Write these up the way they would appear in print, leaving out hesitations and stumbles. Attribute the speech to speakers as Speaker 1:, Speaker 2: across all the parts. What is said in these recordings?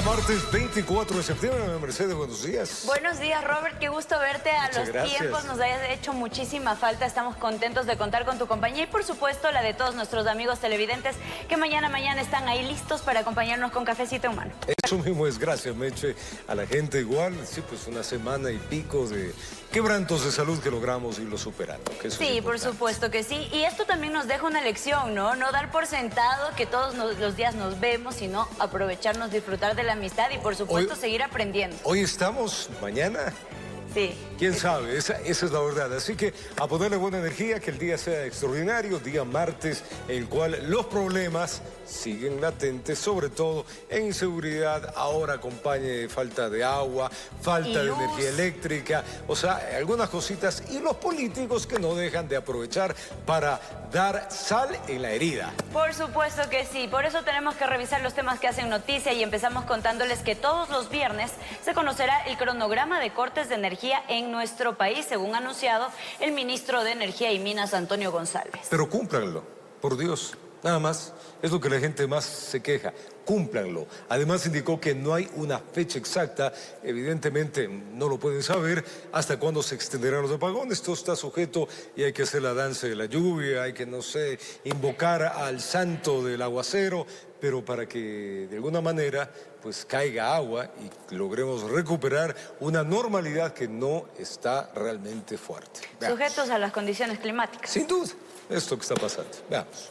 Speaker 1: Martes 24 de septiembre, Mercedes, buenos días.
Speaker 2: Buenos días, Robert, qué gusto verte.
Speaker 1: Muchas gracias.
Speaker 2: Tiempos nos hayas hecho muchísima falta, estamos contentos de contar con tu compañía y por supuesto la de todos nuestros amigos televidentes que mañana están ahí listos para acompañarnos con Cafecito en Mano.
Speaker 1: Eso mismo es, gracias, Meche, a la gente igual, sí, pues una semana y pico de quebrantos de salud que logramos y lo superando. Que eso
Speaker 2: sí, por supuesto que sí, y esto también nos deja una lección, ¿no? No dar por sentado que todos los días nos vemos, sino aprovecharnos, disfrutar de la amistad y por supuesto seguir aprendiendo.
Speaker 1: Hoy estamos, mañana...
Speaker 2: Sí.
Speaker 1: ¿Quién sabe? Esa es la verdad. Así que a ponerle buena energía, que el día sea extraordinario, día martes, en el cual los siguen latentes, sobre todo en inseguridad, ahora acompañe falta de agua, falta de energía eléctrica, o sea, algunas cositas, y los políticos que no dejan de aprovechar para dar sal en la herida.
Speaker 2: Por supuesto que sí, por eso tenemos que revisar los temas que hacen noticia y empezamos contándoles que todos los viernes se conocerá el cronograma de cortes de energía en nuestro país, según ha anunciado el ministro de Energía y Minas, Antonio González.
Speaker 1: Pero cúmplanlo, por Dios, nada más. Es lo que la gente más se queja. Cúmplanlo. Además indicó que no hay una fecha exacta, evidentemente no lo pueden saber hasta cuándo se extenderán los apagones. Esto está sujeto y hay que hacer la danza de la lluvia, hay que, no sé, invocar al santo del aguacero, pero para que de alguna manera pues caiga agua y logremos recuperar una normalidad que no está realmente fuerte. Veamos.
Speaker 2: Sujetos a las condiciones climáticas.
Speaker 1: Sin duda, esto que está pasando. Veamos.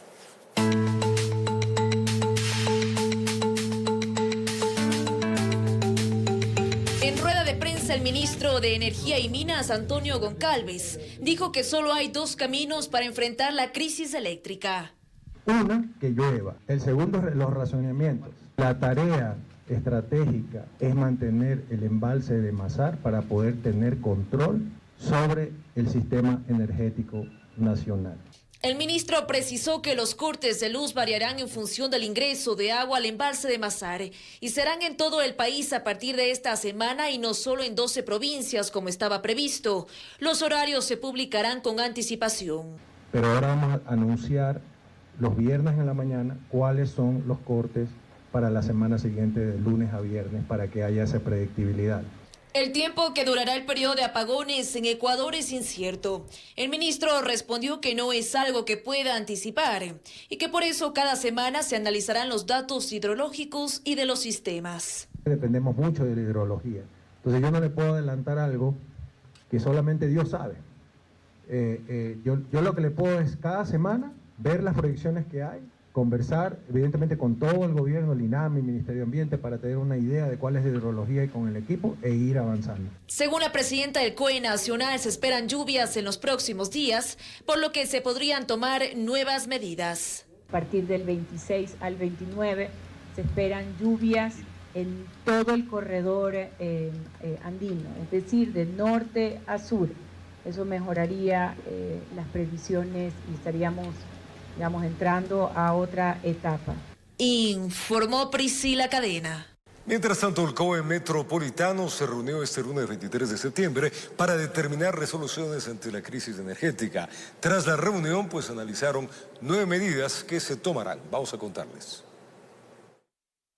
Speaker 3: En rueda de prensa, el ministro de Energía y Minas, Antonio Goncalves, dijo que solo hay dos caminos para enfrentar la crisis eléctrica.
Speaker 4: Una, que llueva. El segundo, los racionamientos. La tarea estratégica es mantener el embalse de Mazar para poder tener control sobre el sistema energético nacional.
Speaker 3: El ministro precisó que los cortes de luz variarán en función del ingreso de agua al embalse de Mazar y serán en todo el país a partir de esta semana y no solo en 12 provincias como estaba previsto. Los horarios se publicarán con anticipación.
Speaker 4: Pero ahora vamos a anunciar los viernes en la mañana cuáles son los cortes para la semana siguiente, de lunes a viernes, para que haya esa predictibilidad.
Speaker 3: El tiempo que durará el periodo de apagones en Ecuador es incierto. El ministro respondió que no es algo que pueda anticipar y que por eso cada semana se analizarán los datos hidrológicos y de los sistemas.
Speaker 4: Dependemos mucho de la hidrología. Entonces yo no le puedo adelantar algo que solamente Dios sabe. Yo lo que le puedo es cada semana ver las proyecciones que hay, conversar evidentemente con todo el gobierno, el INAMI, el Ministerio de Ambiente, para tener una idea de cuál es la hidrología y con el equipo e ir avanzando.
Speaker 3: Según la presidenta del COE Nacional, se esperan lluvias en los próximos días, por lo que se podrían tomar nuevas medidas.
Speaker 5: A partir del 26 al 29 se esperan lluvias en todo el corredor andino, es decir, de norte a sur. Eso mejoraría las previsiones y estaríamos, digamos, entrando a otra etapa.
Speaker 3: Informó Priscila Cadena.
Speaker 1: Mientras tanto, el COE Metropolitano se reunió este lunes 23 de septiembre para determinar resoluciones ante la crisis energética. Tras la reunión, pues analizaron 9 medidas que se tomarán. Vamos a contarles.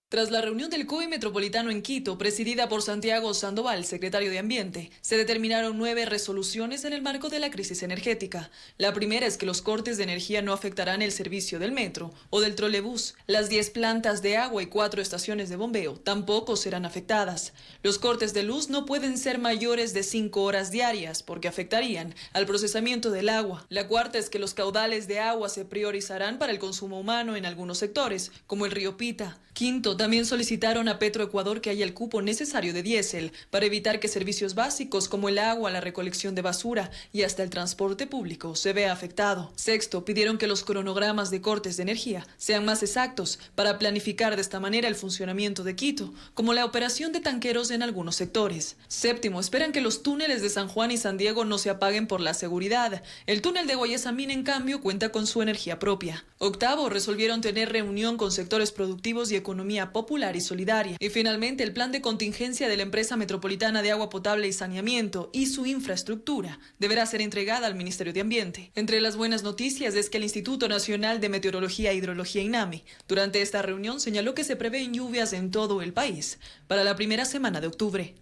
Speaker 6: Tras la reunión del COE Metropolitano en Quito, presidida por Santiago Sandoval, secretario de Ambiente, se determinaron 9 resoluciones en el marco de la crisis energética. La primera es que los cortes de energía no afectarán el servicio del metro o del trolebús. Las 10 plantas de agua y 4 estaciones de bombeo tampoco serán afectadas. Los cortes de luz no pueden ser mayores de 5 horas diarias porque afectarían al procesamiento del agua. La cuarta es que los caudales de agua se priorizarán para el consumo humano en algunos sectores, como el río Pita. Quinto, también solicitaron a Petroecuador que haya el cupo necesario de diésel para evitar que servicios básicos como el agua, la recolección de basura y hasta el transporte público se vea afectado. Sexto, pidieron que los cronogramas de cortes de energía sean más exactos para planificar de esta manera el funcionamiento de Quito, como la operación de tanqueros en algunos sectores. Séptimo, esperan que los túneles de San Juan y San Diego no se apaguen por la seguridad. El túnel de Guayasamín, en cambio, cuenta con su energía propia. Octavo, resolvieron tener reunión con sectores productivos y economía manera popular y solidaria. Y finalmente, el plan de contingencia de la empresa metropolitana de agua potable y saneamiento y su infraestructura deberá ser entregada al Ministerio de Ambiente. Entre las buenas noticias es que el Instituto Nacional de Meteorología e Hidrología INAME durante esta reunión señaló que se prevén lluvias en todo el país para la primera semana de octubre.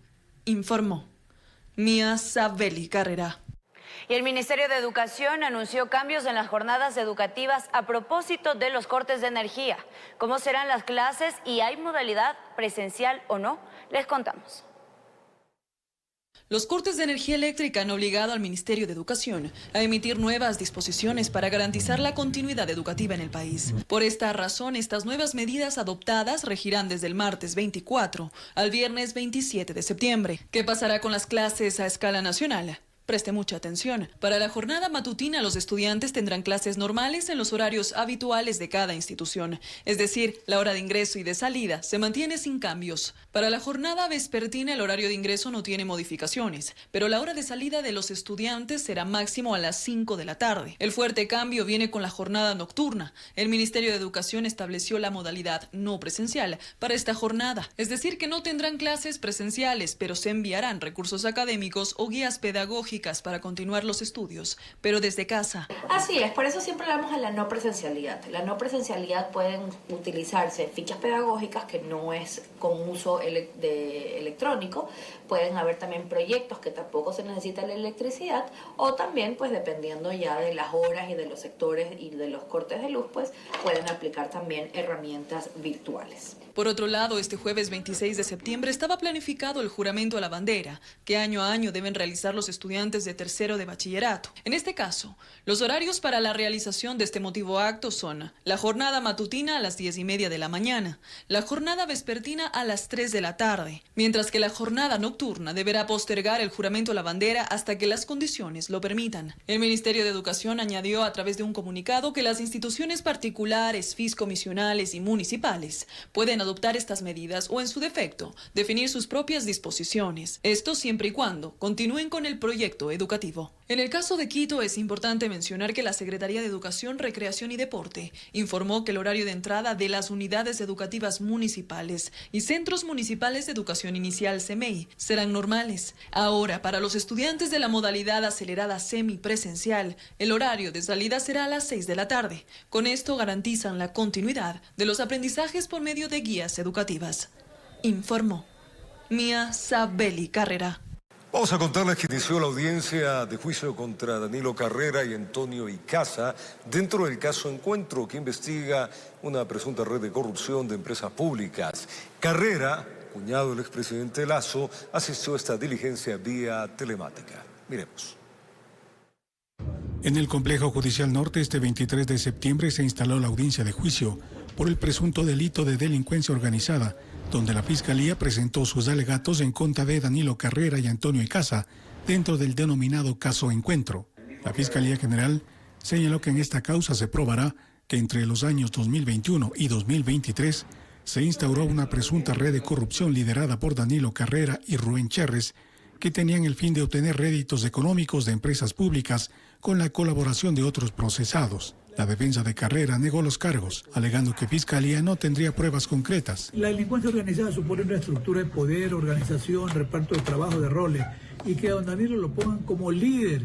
Speaker 6: Informó Mía Sabeli Carrera.
Speaker 2: Y el Ministerio de Educación anunció cambios en las jornadas educativas a propósito de los cortes de energía. ¿Cómo serán las clases y hay modalidad presencial o no? Les contamos.
Speaker 6: Los cortes de energía eléctrica han obligado al Ministerio de Educación a emitir nuevas disposiciones para garantizar la continuidad educativa en el país. Por esta razón, estas nuevas medidas adoptadas regirán desde el martes 24 al viernes 27 de septiembre. ¿Qué pasará con las clases a escala nacional? Preste mucha atención. Para la jornada matutina, los estudiantes tendrán clases normales en los horarios habituales de cada institución. Es decir, la hora de ingreso y de salida se mantiene sin cambios. Para la jornada vespertina, el horario de ingreso no tiene modificaciones, pero la hora de salida de los estudiantes será máximo a las 5 de la tarde. El fuerte cambio viene con la jornada nocturna. El Ministerio de Educación estableció la modalidad no presencial para esta jornada. Es decir, que no tendrán clases presenciales, pero se enviarán recursos académicos o guías pedagógicas para continuar los estudios, pero desde casa.
Speaker 7: Así es, por eso siempre hablamos de la no presencialidad. La no presencialidad pueden utilizarse fichas pedagógicas que no es con uso electrónico, pueden haber también proyectos que tampoco se necesita la electricidad, o también, pues dependiendo ya de las horas y de los sectores y de los cortes de luz, pues pueden aplicar también herramientas virtuales.
Speaker 6: Por otro lado, este jueves 26 de septiembre estaba planificado el juramento a la bandera, que año a año deben realizar los estudiantes de tercero de bachillerato. En este caso, los horarios para la realización de este emotivo acto son la jornada matutina a las 10:30 de la mañana, la jornada vespertina a las 3 de la tarde, mientras que la jornada nocturna deberá postergar el juramento a la bandera hasta que las condiciones lo permitan. El Ministerio de Educación añadió a través de un comunicado que las instituciones particulares, fiscomisionales y municipales pueden adoptar estas medidas o, en su defecto, definir sus propias disposiciones. Esto siempre y cuando continúen con el proyecto educativo. En el caso de Quito es importante mencionar que la Secretaría de Educación, Recreación y Deporte informó que el horario de entrada de las unidades educativas municipales y centros municipales de educación inicial CEMEI serán normales. Ahora, para los estudiantes de la modalidad acelerada semipresencial, el horario de salida será a las 6 de la tarde. Con esto garantizan la continuidad de los aprendizajes por medio de guías educativas. Informó Mía Sabeli Carrera.
Speaker 1: Vamos a contarles que inició la audiencia de juicio contra Danilo Carrera y Antonio Icaza dentro del caso Encuentro, que investiga una presunta red de corrupción de empresas públicas. Carrera, cuñado del expresidente Lasso, asistió a esta diligencia vía telemática. Miremos.
Speaker 8: En el Complejo Judicial Norte, este 23 de septiembre, se instaló la audiencia de juicio por el presunto delito de delincuencia organizada, donde la Fiscalía presentó sus alegatos en contra de Danilo Carrera y Antonio Icaza dentro del denominado caso Encuentro. La Fiscalía General señaló que en esta causa se probará que entre los años 2021 y 2023 se instauró una presunta red de corrupción liderada por Danilo Carrera y Rubén Cherres, que tenían el fin de obtener réditos económicos de empresas públicas con la colaboración de otros procesados. La defensa de Carrera negó los cargos, alegando que Fiscalía no tendría pruebas concretas.
Speaker 9: La delincuencia organizada supone una estructura de poder, organización, reparto de trabajo, de roles, y que a don Danilo lo pongan como líder.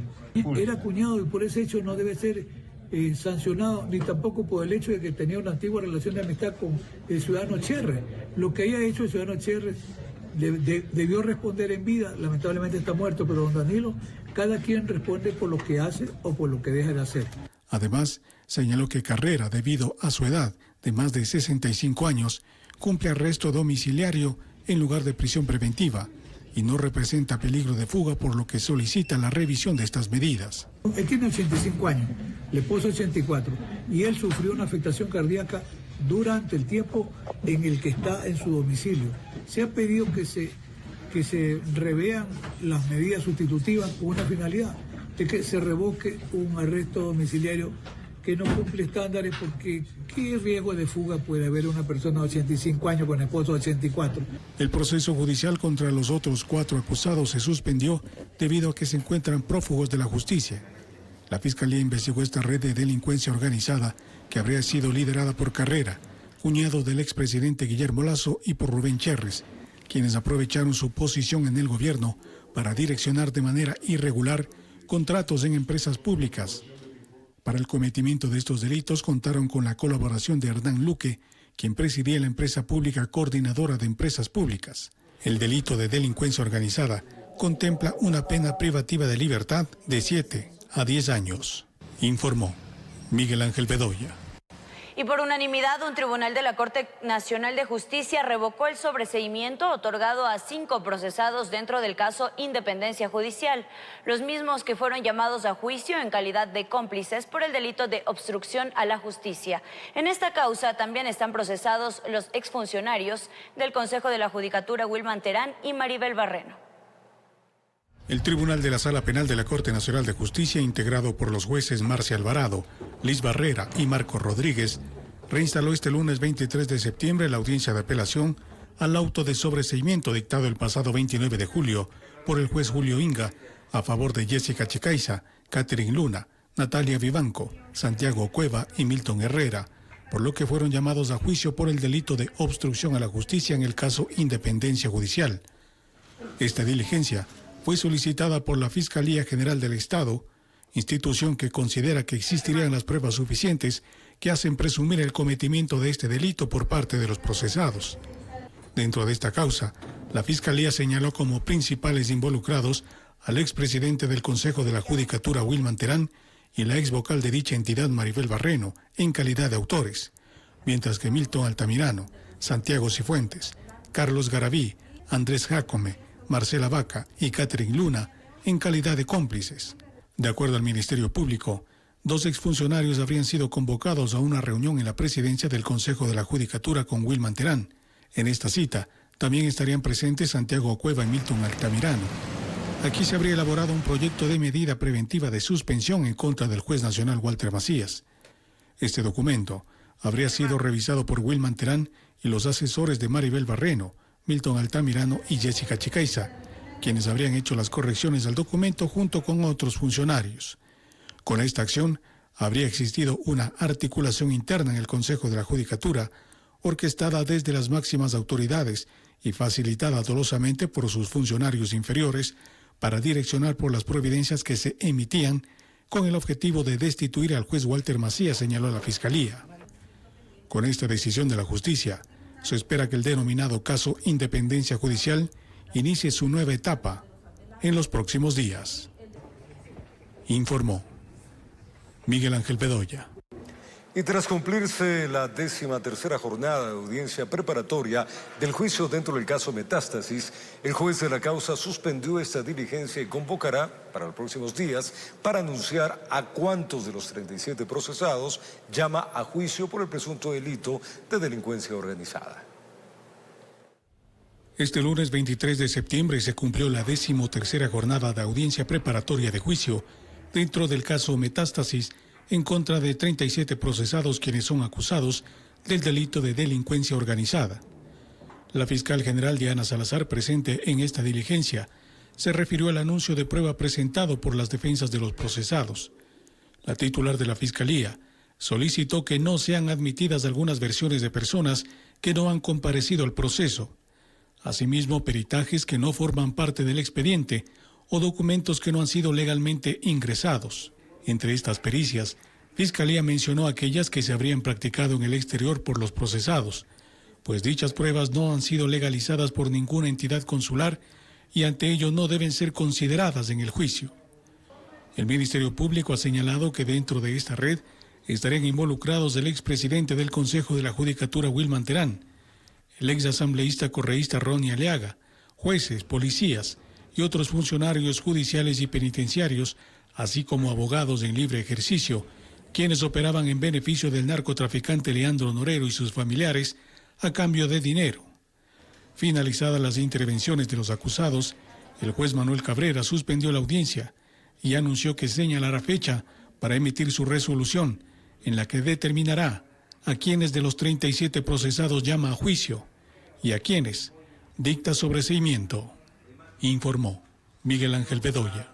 Speaker 9: Era cuñado y por ese hecho no debe ser sancionado, ni tampoco por el hecho de que tenía una antigua relación de amistad con el ciudadano Cherres. Lo que haya hecho el ciudadano Cherres debió responder en vida, lamentablemente está muerto, pero don Danilo, cada quien responde por lo que hace o por lo que deja de hacer.
Speaker 8: Además, señaló que Carrera, debido a su edad de más de 65 años, cumple arresto domiciliario en lugar de prisión preventiva y no representa peligro de fuga, por lo que solicita la revisión de estas medidas.
Speaker 9: Él tiene 85 años, le puso 84, y él sufrió una afectación cardíaca durante el tiempo en el que está en su domicilio. Se ha pedido que se revean las medidas sustitutivas con una finalidad de que se revoque un arresto domiciliario que no cumple estándares, porque ¿qué riesgo de fuga puede haber una persona de 85 años con esposo de 84?
Speaker 8: El proceso judicial contra los otros 4 acusados se suspendió debido a que se encuentran prófugos de la justicia. La Fiscalía investigó esta red de delincuencia organizada que habría sido liderada por Carrera, cuñado del expresidente Guillermo Lasso, y por Rubén Cherres, quienes aprovecharon su posición en el gobierno para direccionar de manera irregular contratos en empresas públicas. Para el cometimiento de estos delitos contaron con la colaboración de Hernán Luque, quien presidía la empresa pública Coordinadora de Empresas Públicas. El delito de delincuencia organizada contempla una pena privativa de libertad de 7 a 10 años, informó Miguel Ángel Bedoya.
Speaker 2: Y por unanimidad, un tribunal de la Corte Nacional de Justicia revocó el sobreseimiento otorgado a 5 procesados dentro del caso Independencia Judicial, los mismos que fueron llamados a juicio en calidad de cómplices por el delito de obstrucción a la justicia. En esta causa también están procesados los exfuncionarios del Consejo de la Judicatura Wilman Terán y Maribel Barreno.
Speaker 8: El Tribunal de la Sala Penal de la Corte Nacional de Justicia, integrado por los jueces Marcia Alvarado, Liz Barrera y Marco Rodríguez, reinstaló este lunes 23 de septiembre la audiencia de apelación al auto de sobreseimiento dictado el pasado 29 de julio por el juez Julio Inga a favor de Jessica Chicaiza, Catherine Luna, Natalia Vivanco, Santiago Cueva y Milton Herrera, por lo que fueron llamados a juicio por el delito de obstrucción a la justicia en el caso Independencia Judicial. Esta diligencia fue solicitada por la Fiscalía General del Estado, institución que considera que existirían las pruebas suficientes que hacen presumir el cometimiento de este delito por parte de los procesados. Dentro de esta causa, la Fiscalía señaló como principales involucrados al expresidente del Consejo de la Judicatura Wilman Terán y la exvocal de dicha entidad Maribel Barreno en calidad de autores, mientras que Milton Altamirano, Santiago Cifuentes, Carlos Garaví, Andrés Jácome, Marcela Vaca y Catherine Luna en calidad de cómplices. De acuerdo al Ministerio Público, 2 exfuncionarios habrían sido convocados a una reunión en la presidencia del Consejo de la Judicatura con Wilman Terán. En esta cita también estarían presentes Santiago Cueva y Milton Altamirano. Aquí se habría elaborado un proyecto de medida preventiva de suspensión en contra del juez nacional Walter Macías. Este documento habría sido revisado por Wilman Terán y los asesores de Maribel Barreno, Milton Altamirano y Jessica Chicaiza, quienes habrían hecho las correcciones al documento junto con otros funcionarios. Con esta acción, habría existido una articulación interna en el Consejo de la Judicatura, orquestada desde las máximas autoridades y facilitada dolosamente por sus funcionarios inferiores para direccionar por las providencias que se emitían con el objetivo de destituir al juez Walter Macías, señaló la Fiscalía. Con esta decisión de la justicia, se espera que el denominado caso Independencia Judicial inicie su nueva etapa en los próximos días, informó Miguel Ángel Bedoya.
Speaker 1: Y tras cumplirse la 13ª jornada de audiencia preparatoria del juicio dentro del caso Metástasis, el juez de la causa suspendió esta diligencia y convocará para los próximos días para anunciar a cuántos de los 37 procesados llama a juicio por el presunto delito de delincuencia organizada.
Speaker 8: Este lunes 23 de septiembre se cumplió la 13ª jornada de audiencia preparatoria de juicio dentro del caso Metástasis en contra de 37 procesados quienes son acusados del delito de delincuencia organizada. La fiscal general Diana Salazar, presente en esta diligencia, se refirió al anuncio de prueba presentado por las defensas de los procesados. La titular de la Fiscalía solicitó que no sean admitidas algunas versiones de personas que no han comparecido al proceso. Asimismo, peritajes que no forman parte del expediente o documentos que no han sido legalmente ingresados. Entre estas pericias, Fiscalía mencionó aquellas que se habrían practicado en el exterior por los procesados, pues dichas pruebas no han sido legalizadas por ninguna entidad consular y ante ello no deben ser consideradas en el juicio. El Ministerio Público ha señalado que dentro de esta red estarían involucrados el expresidente del Consejo de la Judicatura Wilman Terán, el exasambleísta correísta Ronnie Aliaga, jueces, policías y otros funcionarios judiciales y penitenciarios, así como abogados en libre ejercicio, quienes operaban en beneficio del narcotraficante Leandro Norero y sus familiares a cambio de dinero. Finalizadas las intervenciones de los acusados, el juez Manuel Cabrera suspendió la audiencia y anunció que señalará fecha para emitir su resolución, en la que determinará a quienes de los 37 procesados llama a juicio y a quienes dicta sobreseimiento, informó Miguel Ángel Bedoya.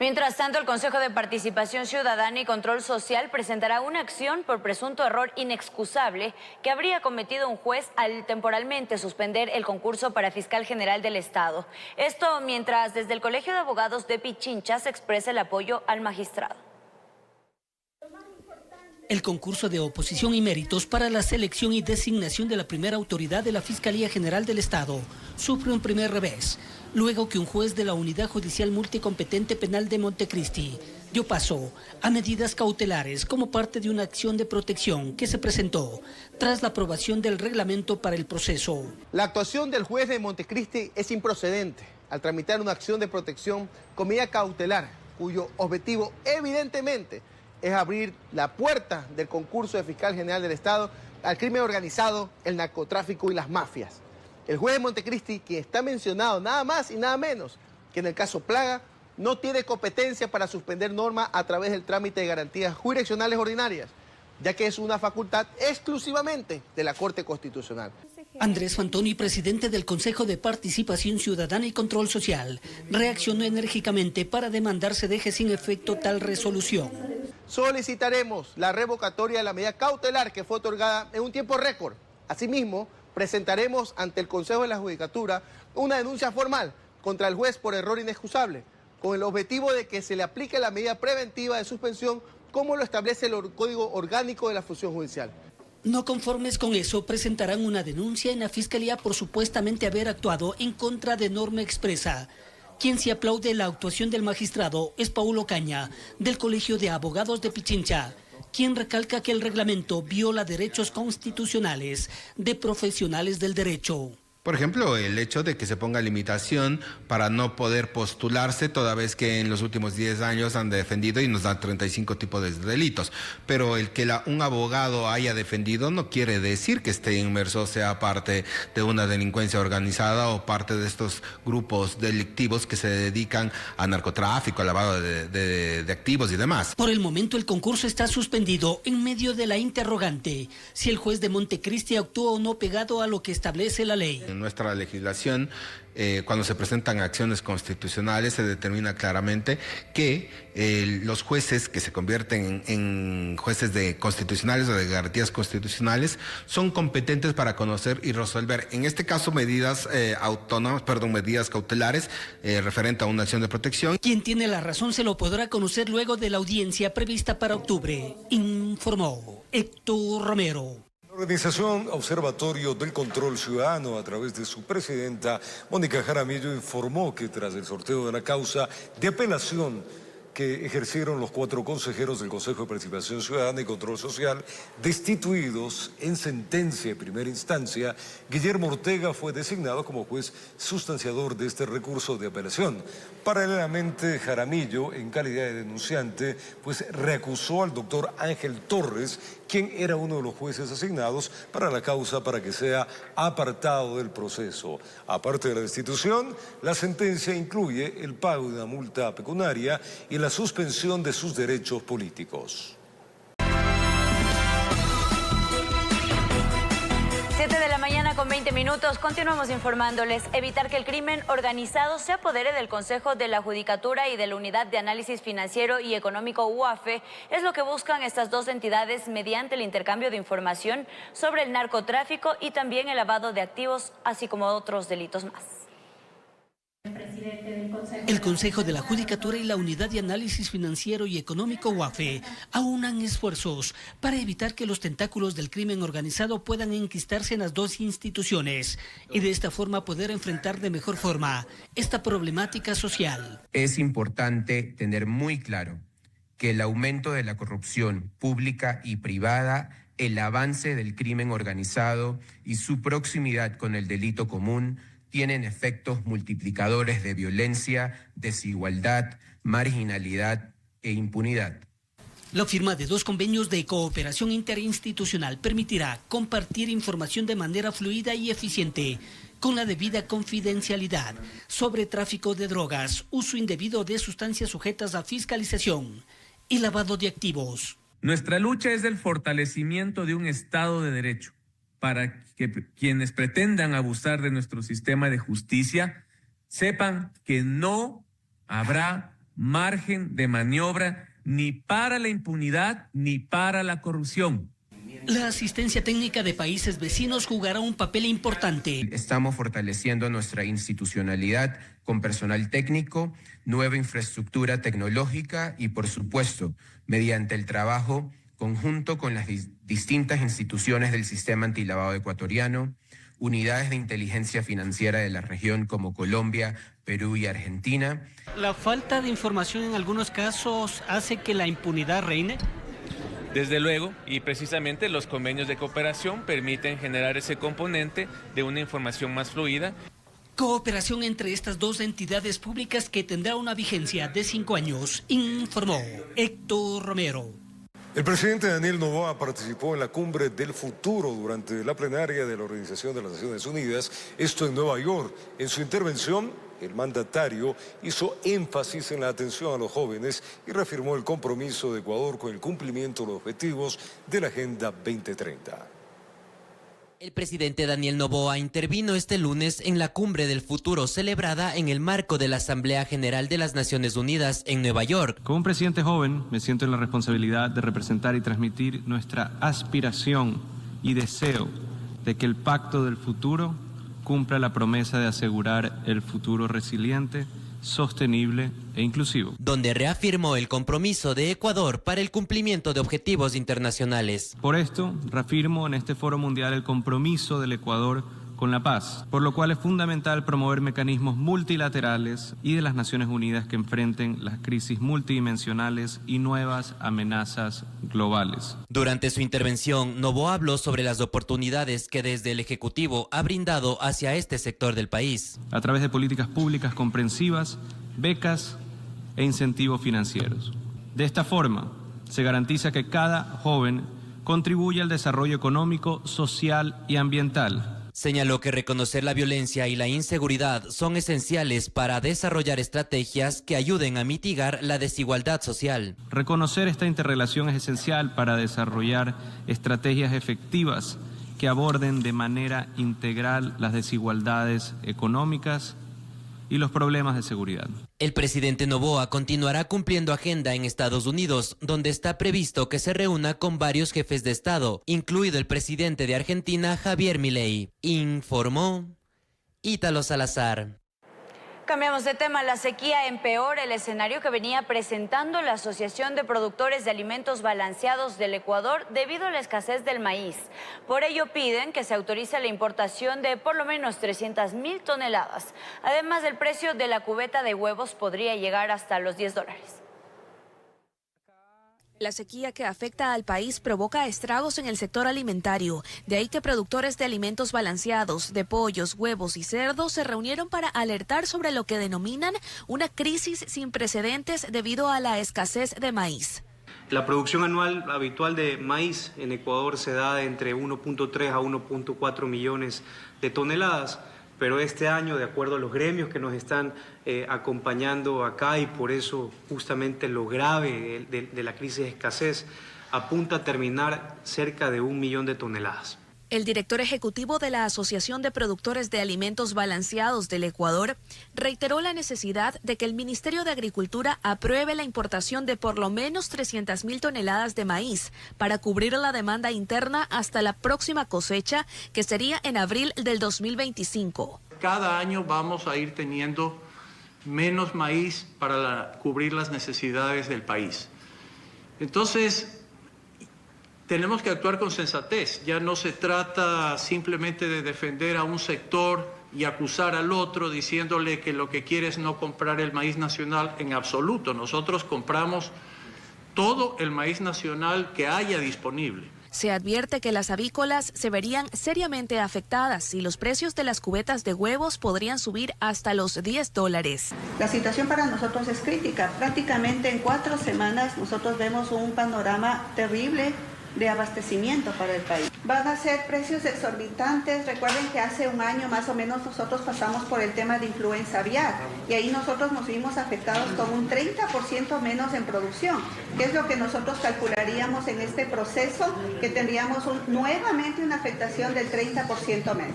Speaker 2: Mientras tanto, el Consejo de Participación Ciudadana y Control Social presentará una acción por presunto error inexcusable que habría cometido un juez al temporalmente suspender el concurso para fiscal general del Estado. Esto mientras desde el Colegio de Abogados de Pichincha se expresa el apoyo al magistrado.
Speaker 10: El concurso de oposición y méritos para la selección y designación de la primera autoridad de la Fiscalía General del Estado sufre un primer revés, luego que un juez de la Unidad Judicial Multicompetente Penal de Montecristi dio paso a medidas cautelares como parte de una acción de protección que se presentó tras la aprobación del reglamento para el proceso.
Speaker 11: La actuación del juez de Montecristi es improcedente al tramitar una acción de protección con medida cautelar, cuyo objetivo evidentemente es abrir la puerta del concurso de fiscal general del Estado al crimen organizado, el narcotráfico y las mafias. El juez de Montecristi, quien está mencionado nada más y nada menos que en el caso Plaga, no tiene competencia para suspender norma a través del trámite de garantías jurisdiccionales ordinarias, ya que es una facultad exclusivamente de la Corte Constitucional.
Speaker 10: Andrés Fantoni, presidente del Consejo de Participación Ciudadana y Control Social, reaccionó enérgicamente para demandar se deje sin efecto tal resolución.
Speaker 11: Solicitaremos la revocatoria de la medida cautelar que fue otorgada en un tiempo récord. Asimismo, presentaremos ante el Consejo de la Judicatura una denuncia formal contra el juez por error inexcusable, con el objetivo de que se le aplique la medida preventiva de suspensión como lo establece el Código Orgánico de la Función Judicial.
Speaker 10: No conformes con eso, presentarán una denuncia en la Fiscalía por supuestamente haber actuado en contra de norma expresa. Quien se aplaude la actuación del magistrado es Paulo Caña, del Colegio de Abogados de Pichincha, quien recalca que el reglamento viola derechos constitucionales de profesionales del derecho.
Speaker 12: Por ejemplo, el hecho de que se ponga limitación para no poder postularse, toda vez que en los últimos 10 años han defendido y nos dan 35 tipos de delitos. Pero el que un abogado haya defendido no quiere decir que esté inmerso, sea parte de una delincuencia organizada o parte de estos grupos delictivos que se dedican a narcotráfico, a lavado de activos y demás.
Speaker 10: Por el momento el concurso está suspendido en medio de la interrogante si el juez de Montecristi actuó o no pegado a lo que establece la ley.
Speaker 12: En nuestra legislación, cuando se presentan acciones constitucionales, se determina claramente que los jueces que se convierten en jueces constitucionales o de garantías constitucionales son competentes para conocer y resolver, en este caso, medidas medidas cautelares referente a una acción de protección.
Speaker 10: Quien tiene la razón se lo podrá conocer luego de la audiencia prevista para octubre, informó Héctor Romero.
Speaker 1: La organización Observatorio del Control Ciudadano, a través de su presidenta, Mónica Jaramillo, informó que tras el sorteo de la causa de apelación que ejercieron los 4 consejeros del Consejo de Participación Ciudadana y Control Social, destituidos en sentencia de primera instancia, Guillermo Ortega fue designado como juez sustanciador de este recurso de apelación. Paralelamente, Jaramillo, en calidad de denunciante, pues reacusó al doctor Ángel Torres, quien era uno de los jueces asignados para la causa, para que sea apartado del proceso. Aparte de la destitución, la sentencia incluye el pago de una multa pecuniaria y la suspensión de sus derechos políticos.
Speaker 2: 7 de la mañana con 20 minutos. Continuamos informándoles. Evitar que el crimen organizado se apodere del Consejo de la Judicatura y de la Unidad de Análisis Financiero y Económico UAFE es lo que buscan estas dos entidades mediante el intercambio de información sobre el narcotráfico y también el lavado de activos, así como otros delitos más.
Speaker 10: El Consejo de la Judicatura y la Unidad de Análisis Financiero y Económico UAFE aunan esfuerzos para evitar que los tentáculos del crimen organizado puedan enquistarse en las dos instituciones y de esta forma poder enfrentar de mejor forma esta problemática social.
Speaker 13: Es importante tener muy claro que el aumento de la corrupción pública y privada, el avance del crimen organizado y su proximidad con el delito común tienen efectos multiplicadores de violencia, desigualdad, marginalidad e impunidad.
Speaker 10: La firma de 2 convenios de cooperación interinstitucional permitirá compartir información de manera fluida y eficiente, con la debida confidencialidad, sobre tráfico de drogas, uso indebido de sustancias sujetas a fiscalización y lavado de activos.
Speaker 14: Nuestra lucha es el fortalecimiento de un Estado de Derecho, para que quienes pretendan abusar de nuestro sistema de justicia sepan que no habrá margen de maniobra ni para la impunidad ni para la corrupción.
Speaker 10: La asistencia técnica de países vecinos jugará un papel importante.
Speaker 13: Estamos fortaleciendo nuestra institucionalidad con personal técnico, nueva infraestructura tecnológica y, por supuesto, mediante el trabajo conjunto con las distintas instituciones del sistema antilavado ecuatoriano, unidades de inteligencia financiera de la región como Colombia, Perú y Argentina.
Speaker 10: ¿La falta de información en algunos casos hace que la impunidad reine?
Speaker 15: Desde luego, y precisamente los convenios de cooperación permiten generar ese componente de una información más fluida.
Speaker 10: Cooperación entre estas dos entidades públicas que tendrá una vigencia de 5 años, informó Héctor Romero.
Speaker 1: El presidente Daniel Noboa participó en la Cumbre del Futuro durante la plenaria de la Organización de las Naciones Unidas, esto en Nueva York. En su intervención, el mandatario hizo énfasis en la atención a los jóvenes y reafirmó el compromiso de Ecuador con el cumplimiento de los objetivos de la Agenda 2030.
Speaker 16: El presidente Daniel Noboa intervino este lunes en la Cumbre del Futuro celebrada en el marco de la Asamblea General de las Naciones Unidas en Nueva York.
Speaker 17: Como un presidente joven, me siento en la responsabilidad de representar y transmitir nuestra aspiración y deseo de que el Pacto del Futuro cumpla la promesa de asegurar el futuro resiliente, sostenible e inclusivo.
Speaker 16: Donde reafirmó el compromiso de Ecuador para el cumplimiento de objetivos internacionales.
Speaker 17: Por esto, reafirmo en este foro mundial el compromiso del Ecuador con la paz, por lo cual es fundamental promover mecanismos multilaterales y de las Naciones Unidas que enfrenten las crisis multidimensionales y nuevas amenazas globales.
Speaker 16: Durante su intervención, Noboa habló sobre las oportunidades que desde el Ejecutivo ha brindado hacia este sector del país.
Speaker 17: A través de políticas públicas comprensivas, becas e incentivos financieros. De esta forma, se garantiza que cada joven contribuya al desarrollo económico, social y ambiental.
Speaker 16: Señaló que reconocer la violencia y la inseguridad son esenciales para desarrollar estrategias que ayuden a mitigar la desigualdad social.
Speaker 17: Reconocer esta interrelación es esencial para desarrollar estrategias efectivas que aborden de manera integral las desigualdades económicas y los problemas de seguridad.
Speaker 16: El presidente Noboa continuará cumpliendo agenda en Estados Unidos, donde está previsto que se reúna con varios jefes de Estado, incluido el presidente de Argentina, Javier Milei. Informó Ítalo Salazar.
Speaker 2: Cambiamos de tema. La sequía empeora el escenario que venía presentando la Asociación de Productores de Alimentos Balanceados del Ecuador debido a la escasez del maíz. Por ello piden que se autorice la importación de por lo menos 300.000 toneladas. Además, el precio de la cubeta de huevos podría llegar hasta los $10.
Speaker 18: La sequía que afecta al país provoca estragos en el sector alimentario. De ahí que productores de alimentos balanceados, de pollos, huevos y cerdos se reunieron para alertar sobre lo que denominan una crisis sin precedentes debido a la escasez de maíz.
Speaker 19: La producción anual habitual de maíz en Ecuador se da de entre 1.3 a 1.4 millones de toneladas. Pero este año, de acuerdo a los gremios que nos están acompañando acá, y por eso justamente lo grave de la crisis de escasez, apunta a terminar cerca de 1 millón de toneladas.
Speaker 18: El director ejecutivo de la Asociación de Productores de Alimentos Balanceados del Ecuador reiteró la necesidad de que el Ministerio de Agricultura apruebe la importación de por lo menos 300.000 toneladas de maíz para cubrir la demanda interna hasta la próxima cosecha, que sería en abril del 2025.
Speaker 20: Cada año vamos a ir teniendo menos maíz para cubrir las necesidades del país. Entonces, tenemos que actuar con sensatez. Ya no se trata simplemente de defender a un sector y acusar al otro diciéndole que lo que quiere es no comprar el maíz nacional. En absoluto, nosotros compramos todo el maíz nacional que haya disponible.
Speaker 18: Se advierte que las avícolas se verían seriamente afectadas y los precios de las cubetas de huevos podrían subir hasta los $10.
Speaker 21: La situación para nosotros es crítica. Prácticamente en 4 semanas nosotros vemos un panorama terrible de abastecimiento para el país. Van a ser precios exorbitantes. Recuerden que hace un año más o menos nosotros pasamos por el tema de influenza aviar y ahí nosotros nos vimos afectados con un 30% menos en producción, que es lo que nosotros calcularíamos en este proceso, que tendríamos nuevamente una afectación del 30% menos.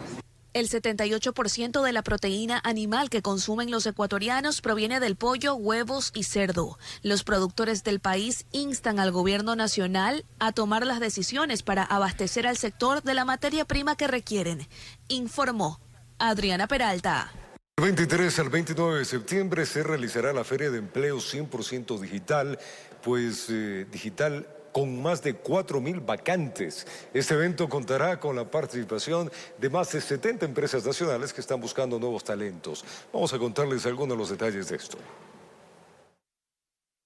Speaker 18: El 78% de la proteína animal que consumen los ecuatorianos proviene del pollo, huevos y cerdo. Los productores del país instan al gobierno nacional a tomar las decisiones para abastecer al sector de la materia prima que requieren, informó Adriana Peralta.
Speaker 1: El 23 al 29 de septiembre se realizará la Feria de Empleo 100% digital, digital con más de 4.000 vacantes. Este evento contará con la participación de más de 70 empresas nacionales que están buscando nuevos talentos. Vamos a contarles algunos de los detalles de esto.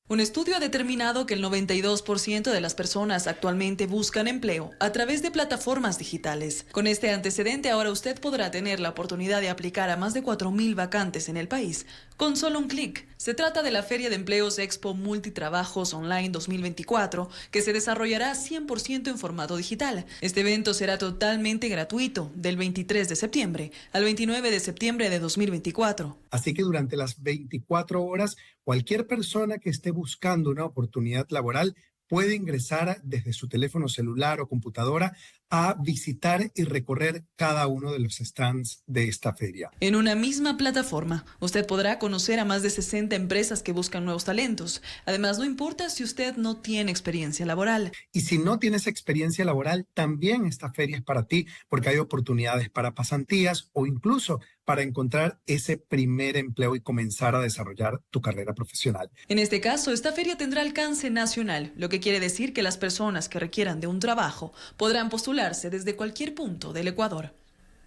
Speaker 6: Un estudio ha determinado que el 92% de las personas actualmente buscan empleo a través de plataformas digitales. Con este antecedente, ahora usted podrá tener la oportunidad de aplicar a más de 4.000 vacantes en el país con solo un clic. Se trata de la Feria de Empleos Expo Multitrabajos Online 2024, que se desarrollará 100% en formato digital. Este evento será totalmente gratuito del 23 de septiembre al 29 de septiembre de 2024.
Speaker 4: Así que durante las 24 horas, cualquier persona que esté buscando una oportunidad laboral puede ingresar desde su teléfono celular o computadora a visitar y recorrer cada uno de los stands de esta feria.
Speaker 6: En una misma plataforma, usted podrá conocer a más de 60 empresas que buscan nuevos talentos. Además, no importa si usted no tiene experiencia laboral.
Speaker 4: Y si no tienes experiencia laboral, también esta feria es para ti, porque hay oportunidades para pasantías o incluso para encontrar ese primer empleo y comenzar a desarrollar tu carrera profesional.
Speaker 6: En este caso, esta feria tendrá alcance nacional, lo que quiere decir que las personas que requieran de un trabajo podrán postularse desde cualquier punto del Ecuador,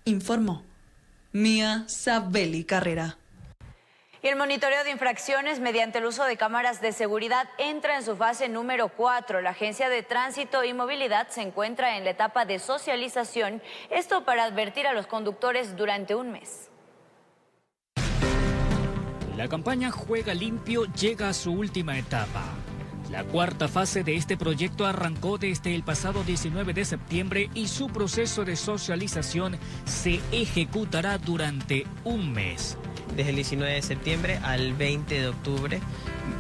Speaker 6: informó Mía Sabeli Carrera.
Speaker 2: Y el monitoreo de infracciones mediante el uso de cámaras de seguridad entra en su fase número 4. La Agencia de Tránsito y Movilidad se encuentra en la etapa de socialización, esto para advertir a los conductores durante un mes.
Speaker 22: La campaña Juega Limpio llega a su última etapa. La cuarta fase de este proyecto arrancó desde el pasado 19 de septiembre y su proceso de socialización se ejecutará durante un mes.
Speaker 23: Desde el 19 de septiembre al 20 de octubre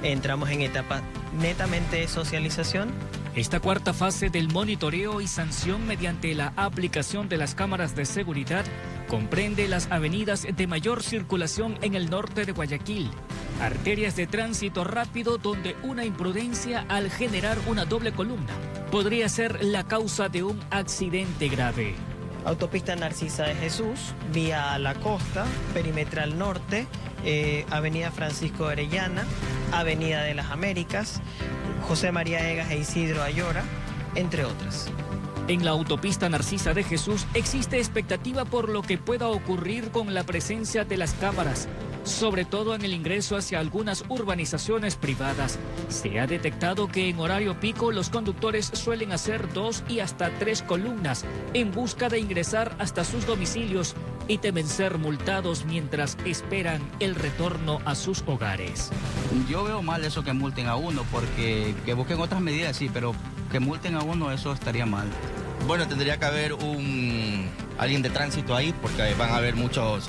Speaker 23: entramos en etapa netamente de socialización.
Speaker 22: Esta cuarta fase del monitoreo y sanción mediante la aplicación de las cámaras de seguridad comprende las avenidas de mayor circulación en el norte de Guayaquil, arterias de tránsito rápido donde una imprudencia al generar una doble columna podría ser la causa de un accidente grave.
Speaker 23: Autopista Narcisa de Jesús, vía La Costa, Perimetral Norte, Avenida Francisco de Orellana, Avenida de las Américas, José María Egas e Isidro Ayora, entre otras.
Speaker 22: En la autopista Narcisa de Jesús existe expectativa por lo que pueda ocurrir con la presencia de las cámaras, sobre todo en el ingreso hacia algunas urbanizaciones privadas. Se ha detectado que en horario pico los conductores suelen hacer 2 y hasta 3 columnas en busca de ingresar hasta sus domicilios y temen ser multados mientras esperan el retorno a sus hogares.
Speaker 24: Yo veo mal eso que multen a uno, porque que busquen otras medidas, sí, pero que multen a uno, eso estaría mal.
Speaker 25: Bueno, tendría que haber alguien de tránsito ahí, porque van a haber muchos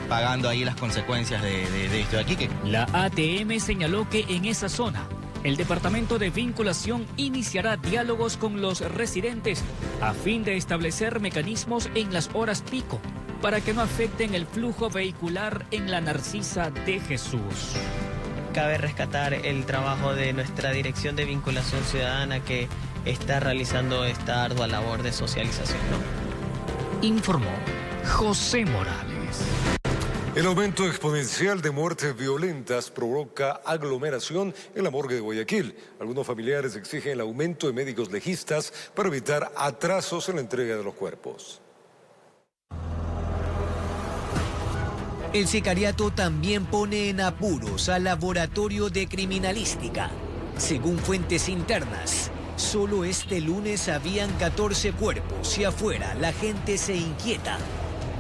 Speaker 25: pagando ahí las consecuencias de esto de aquí.
Speaker 22: La ATM señaló que en esa zona el Departamento de Vinculación iniciará diálogos con los residentes a fin de establecer mecanismos en las horas pico para que no afecten el flujo vehicular en la Narcisa de Jesús.
Speaker 23: Cabe rescatar el trabajo de nuestra Dirección de Vinculación Ciudadana que está realizando esta ardua labor de socialización, ¿no?
Speaker 22: Informó José Morales.
Speaker 1: El aumento exponencial de muertes violentas provoca aglomeración en la morgue de Guayaquil. Algunos familiares exigen el aumento de médicos legistas para evitar atrasos en la entrega de los cuerpos.
Speaker 26: El sicariato también pone en apuros al laboratorio de criminalística. Según fuentes internas, solo este lunes habían 14 cuerpos y afuera la gente se inquieta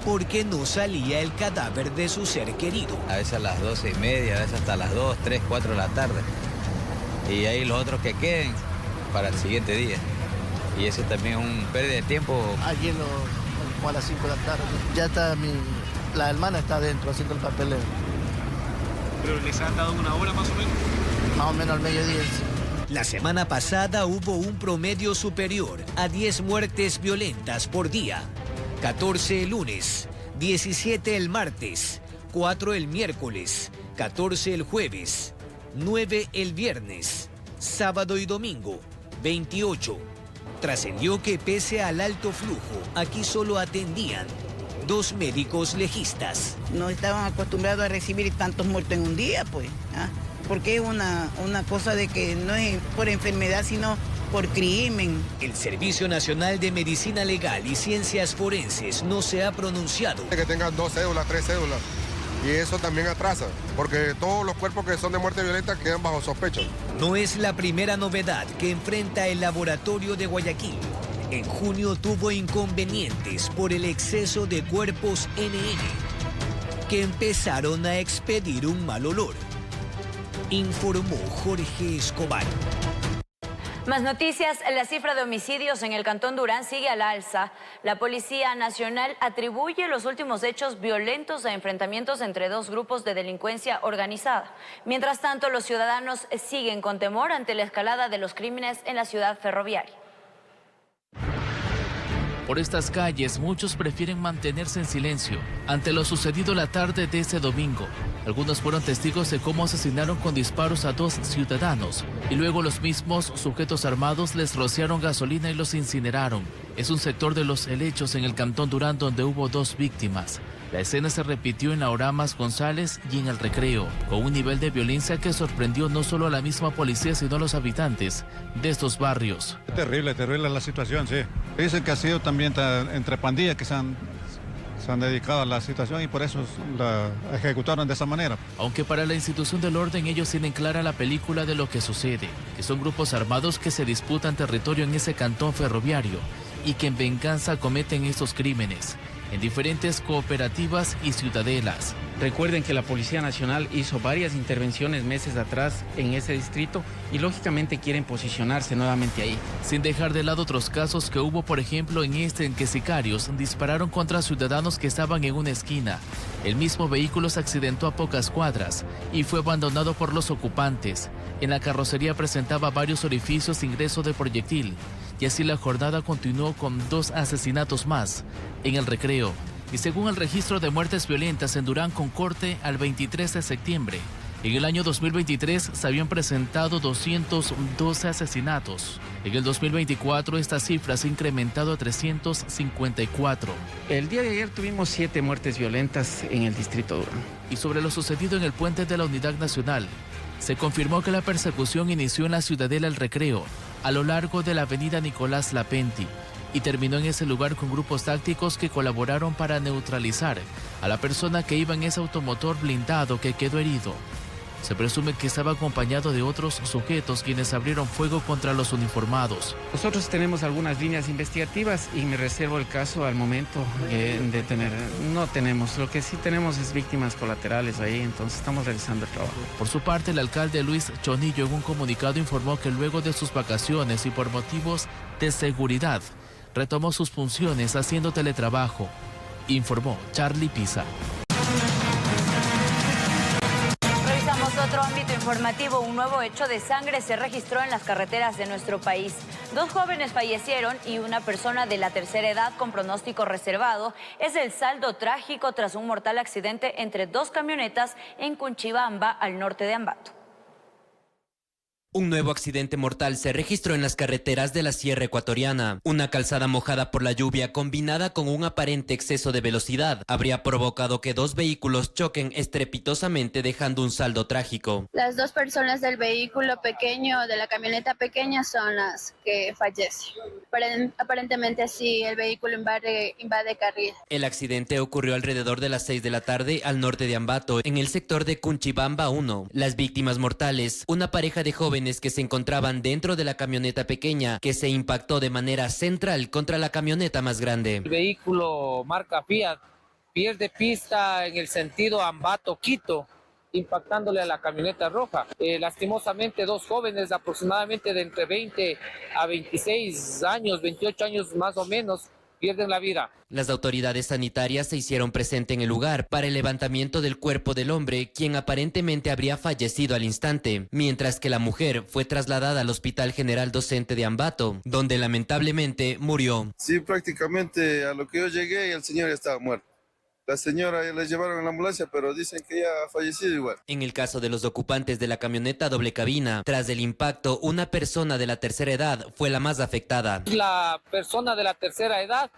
Speaker 26: porque no salía el cadáver de su ser querido.
Speaker 27: A veces a las 12:30, a veces hasta las 2, 3, 4 de la tarde. Y ahí los otros que queden para el siguiente día. Y eso también es un pérdida de tiempo.
Speaker 28: Ayer como a las 5 de la tarde. Ya está la hermana está adentro haciendo el papeleo.
Speaker 29: ¿Pero les han dado una hora más o menos?
Speaker 28: Más o menos al mediodía, sí.
Speaker 26: La semana pasada hubo un promedio superior a 10 muertes violentas por día. 14 el lunes, 17 el martes, 4 el miércoles, 14 el jueves, 9 el viernes, sábado y domingo, 28. Trascendió que pese al alto flujo, aquí solo atendían 2 médicos legistas.
Speaker 3: No estaban acostumbrados a recibir tantos muertos en un día, pues, porque es una cosa de que no es por enfermedad, sino por crimen.
Speaker 26: El Servicio Nacional de Medicina Legal y Ciencias Forenses no se ha pronunciado.
Speaker 5: Que tengan 2 cédulas, 3 cédulas. Y eso también atrasa, porque todos los cuerpos que son de muerte violenta quedan bajo sospecha.
Speaker 26: No es la primera novedad que enfrenta el laboratorio de Guayaquil. En junio tuvo inconvenientes por el exceso de cuerpos NN, que empezaron a expedir un mal olor. Informó Jorge Escobar.
Speaker 2: Más noticias, la cifra de homicidios en el Cantón Durán sigue al alza. La Policía Nacional atribuye los últimos hechos violentos a enfrentamientos entre 2 grupos de delincuencia organizada. Mientras tanto, los ciudadanos siguen con temor ante la escalada de los crímenes en la ciudad ferroviaria.
Speaker 22: Por estas calles, muchos prefieren mantenerse en silencio ante lo sucedido la tarde de ese domingo. Algunos fueron testigos de cómo asesinaron con disparos a 2 ciudadanos y luego los mismos sujetos armados les rociaron gasolina y los incineraron. Es un sector de los helechos en el Cantón Durán donde hubo 2 víctimas. La escena se repitió en la Oramas González y en el Recreo, con un nivel de violencia que sorprendió no solo a la misma policía, sino a los habitantes de estos barrios.
Speaker 7: Terrible la situación, sí. Dicen que ha sido también entre pandillas que se han dedicado a la situación y por eso la ejecutaron de esa manera.
Speaker 22: Aunque para la institución del orden ellos tienen clara la película de lo que sucede, que son grupos armados que se disputan territorio en ese cantón ferroviario y que en venganza cometen estos crímenes en diferentes cooperativas y ciudadelas.
Speaker 8: Recuerden que la Policía Nacional hizo varias intervenciones meses atrás en ese distrito y lógicamente quieren posicionarse nuevamente ahí.
Speaker 22: Sin dejar de lado otros casos que hubo, por ejemplo, en que sicarios dispararon contra ciudadanos que estaban en una esquina. El mismo vehículo se accidentó a pocas cuadras y fue abandonado por los ocupantes. En la carrocería presentaba varios orificios de ingreso de proyectil. Y así la jornada continuó con 2 asesinatos más en el Recreo. Y según el registro de muertes violentas en Durán con corte al 23 de septiembre, en el año 2023 se habían presentado 212 asesinatos. En el 2024 esta cifra se ha incrementado a 354.
Speaker 8: El día de ayer tuvimos 7 muertes violentas en el distrito Durán.
Speaker 22: Y sobre lo sucedido en el puente de la Unidad Nacional, se confirmó que la persecución inició en la ciudadela El Recreo, a lo largo de la avenida Nicolás Lapenti, y terminó en ese lugar con grupos tácticos que colaboraron para neutralizar a la persona que iba en ese automotor blindado que quedó herido. Se presume que estaba acompañado de otros sujetos quienes abrieron fuego contra los uniformados.
Speaker 8: Nosotros tenemos algunas líneas investigativas y me reservo el caso al momento de tener. No tenemos, lo que sí tenemos es víctimas colaterales ahí, entonces estamos realizando el trabajo.
Speaker 22: Por su parte, el alcalde Luis Chonillo en un comunicado informó que luego de sus vacaciones y por motivos de seguridad, retomó sus funciones haciendo teletrabajo. Informó Charlie Pisa.
Speaker 2: Otro ámbito informativo, un nuevo hecho de sangre se registró en las carreteras de nuestro país. 2 jóvenes fallecieron y una persona de la tercera edad con pronóstico reservado es el saldo trágico tras un mortal accidente entre 2 camionetas en Cunchibamba, al norte de Ambato.
Speaker 16: Un nuevo accidente mortal se registró en las carreteras de la Sierra Ecuatoriana. Una calzada mojada por la lluvia combinada con un aparente exceso de velocidad habría provocado que 2 vehículos choquen estrepitosamente, dejando un saldo trágico.
Speaker 9: Las 2 personas del vehículo pequeño, de la camioneta pequeña, son las que fallecen. Aparentemente sí, el vehículo invade carril.
Speaker 16: El accidente ocurrió alrededor de las 6 de la tarde al norte de Ambato, en el sector de Cunchibamba 1. Las víctimas mortales, una pareja de jóvenes que se encontraban dentro de la camioneta pequeña que se impactó de manera central contra la camioneta más grande.
Speaker 11: El vehículo marca Fiat pierde pista en el sentido Ambato-Quito, impactándole a la camioneta roja. Lastimosamente 2 jóvenes aproximadamente de entre 20 a 26 años, 28 años más o menos, pierden la vida.
Speaker 16: Las autoridades sanitarias se hicieron presente en el lugar para el levantamiento del cuerpo del hombre, quien aparentemente habría fallecido al instante, mientras que la mujer fue trasladada al Hospital General Docente de Ambato, donde lamentablemente murió.
Speaker 10: Sí, prácticamente a lo que yo llegué el señor ya estaba muerto. La señora la llevaron en la ambulancia, pero dicen que ya ha fallecido igual.
Speaker 16: En el caso de los ocupantes de la camioneta doble cabina, tras el impacto, una persona de la tercera edad fue la más afectada.
Speaker 11: La persona de la tercera edad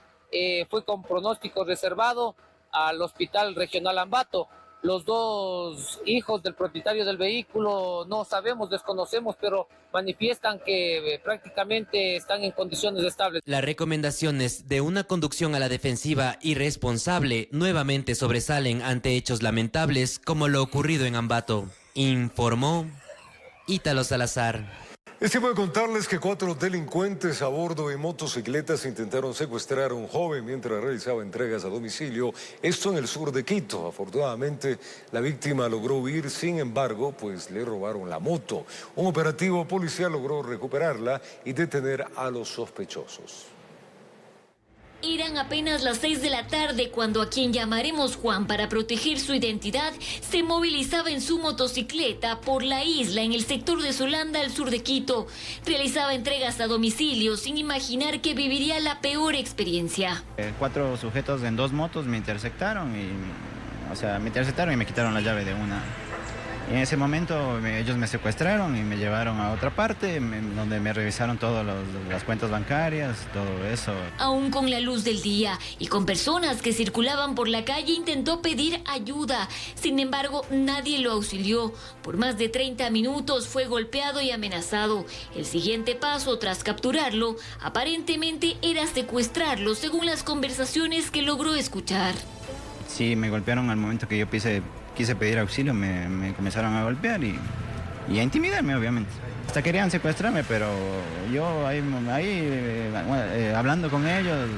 Speaker 11: fue con pronóstico reservado al Hospital Regional Ambato. Los dos hijos del propietario del vehículo no sabemos, desconocemos, pero manifiestan que prácticamente están en condiciones estables.
Speaker 16: Las recomendaciones de una conducción a la defensiva irresponsable nuevamente sobresalen ante hechos lamentables como lo ocurrido en Ambato, informó Ítalo Salazar.
Speaker 1: Es tiempo de contarles que 4 delincuentes a bordo de motocicletas intentaron secuestrar a un joven mientras realizaba entregas a domicilio, esto en el sur de Quito. Afortunadamente, la víctima logró huir, sin embargo, pues le robaron la moto. Un operativo policial logró recuperarla y detener a los sospechosos.
Speaker 12: Eran apenas las 6 de la tarde cuando a quien llamaremos Juan para proteger su identidad se movilizaba en su motocicleta por la isla en el sector de Solanda al sur de Quito. Realizaba entregas a domicilio sin imaginar que viviría la peor experiencia.
Speaker 24: 4 sujetos en 2 motos me interceptaron y me quitaron la llave de una. Y en ese momento ellos me secuestraron y me llevaron a otra parte donde me revisaron todas las cuentas bancarias, todo eso.
Speaker 12: Aún con la luz del día y con personas que circulaban por la calle intentó pedir ayuda. Sin embargo, nadie lo auxilió. Por más de 30 minutos fue golpeado y amenazado. El siguiente paso tras capturarlo aparentemente era secuestrarlo, según las conversaciones que logró escuchar.
Speaker 24: Sí, me golpearon al momento que yo quise pedir auxilio, me comenzaron a golpear y a intimidarme, obviamente. Hasta querían secuestrarme, pero yo ahí hablando con ellos,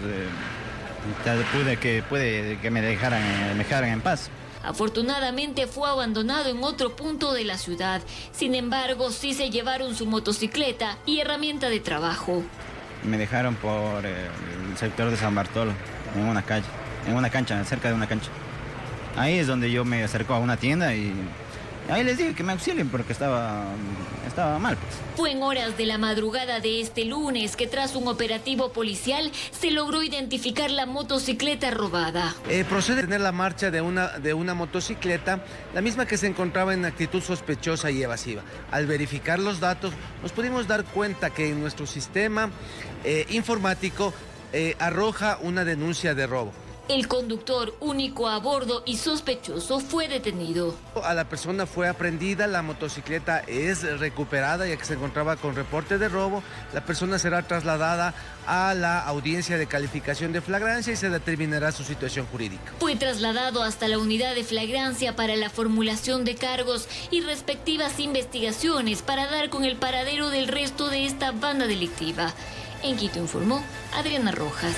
Speaker 24: pude que me dejaran en paz.
Speaker 12: Afortunadamente fue abandonado en otro punto de la ciudad. Sin embargo, sí se llevaron su motocicleta y herramienta de trabajo.
Speaker 24: Me dejaron por el sector de San Bartolo, en una cancha, cerca de una cancha. Ahí es donde yo me acerco a una tienda y ahí les dije que me auxilien porque estaba mal, pues.
Speaker 12: Fue en horas de la madrugada de este lunes que tras un operativo policial se logró identificar la motocicleta robada.
Speaker 13: Procede a tener la marcha de una motocicleta, la misma que se encontraba en actitud sospechosa y evasiva. Al verificar los datos nos pudimos dar cuenta que en nuestro sistema informático arroja una denuncia de robo.
Speaker 12: El conductor, único a bordo y sospechoso, fue detenido.
Speaker 13: A la persona fue aprehendida, la motocicleta es recuperada ya que se encontraba con reporte de robo. La persona será trasladada a la audiencia de calificación de flagrancia y se determinará su situación jurídica.
Speaker 12: Fue trasladado hasta la unidad de flagrancia para la formulación de cargos y respectivas investigaciones para dar con el paradero del resto de esta banda delictiva. En Quito informó Adriana Rojas.